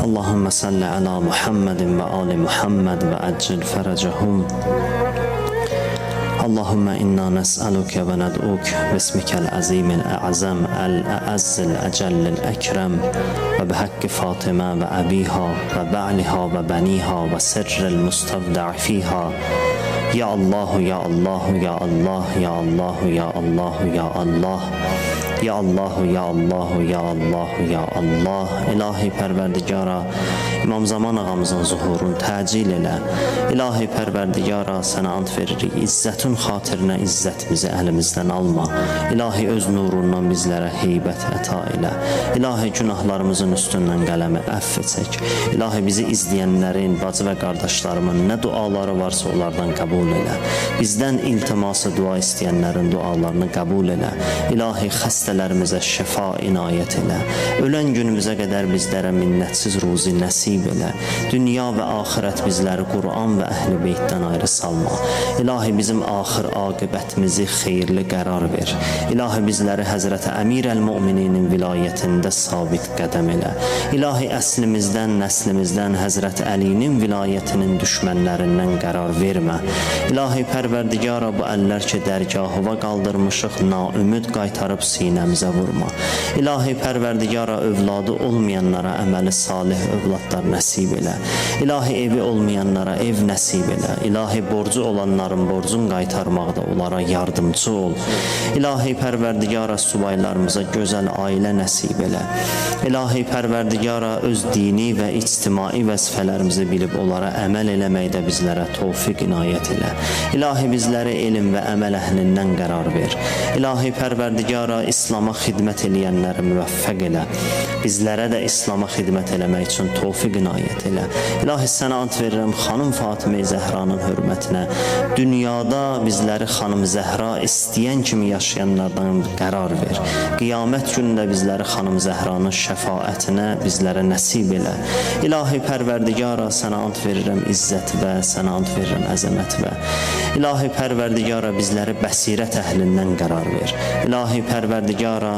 اللهم صل على محمد وآل محمد وعجل فرجهم. اللهم إنا نسألك وندعوك باسمك العظيم الأعظم الأعز الأجل الأكرم وبحق فاطمة وأبيها وبعلها وبنيها وسر المستودع فيها. يا الله يا الله يا الله يا الله يا الله يا الله Ya Allah, Ya Allah, Ya Allah, Ya Allah. İlahi Pərverdigara, İmam Zaman ağamızın zuhurunu təcil elə. İlahi Pərverdigara, sənə ant veririk. İzzətin xatirinə izzətimizi əlimizdən alma. İlahi öz nurundan bizlərə heybət əta elə. İlahi günahlarımızın üstündən qələmi əff çək. İlahi bizi izləyənlərin, bacı və qardaşlarımın nə duaları varsa onlardan qəbul elə. Bizdən iltiması dua istəyənlərin dualarını qəbul elə. İlahi xəstələrimizə şəfa inayət elə. Ölən günümüzə qədər bizlərə minnətsiz ruzi nəsib elə. Dünya və axirət bizləri Qur'an və Əhl-i Beytdən ayrı salma. İlahi bizim axır aqibətimizi xeyirli qərar ver. İlahi bizləri Həzrəti Əmir əl-Mu'mininin vilayətində sabit qədəm elə. İlahi əslimizdən, nəslimizdən Həzrəti Əlinin vilayətinin düşmənlərindən qərar vermə. İlahi Pərverdigara, bu əllər ki dərgahıva qaldırmışıq, naümid qaytarıb sinəmizə vurma. İlahi Pərverdigara, övladı olmayanlara əməli salih övladlar nəsib elə. İlahi evi olmayanlara ev nəsib elə. İlahi borcu olanların borcun qaytarmaqda onlara yardımcı ol. İlahi Pərverdigara, subaylarımıza gözəl ailə nəsib elə. İlahi Pərverdigara, öz dini və ictimai vəzifələrimizi bilib onlara əməl eləməkdə bizlərə tövfiq inayət elə. İlahi bizləri elm və əməl əhlindən qərar ver. İlahi Pərverdigara, İslama xidmət eləyənləri müvəffəq elə. Bizlərə də İslama xidmət eləmək üçün tövfiq inayət elə. İlahi sənə ant verirəm xanım Fatimə Zəhranın hörmətinə. Dünyada bizləri xanım Zəhra istəyən kimi yaşayanlardan qərar ver. Qiyamət günündə bizləri xanım Zəhranın şəfaətinə bizlərə nəsib elə. İlahi Pərverdigara, sənə ant verirəm izzət və sənə ant verirəm əzəmət və. İlahi Pərverdigara, bizləri bəsirət əhlindən qərar ver. İlahi Pərverdigara,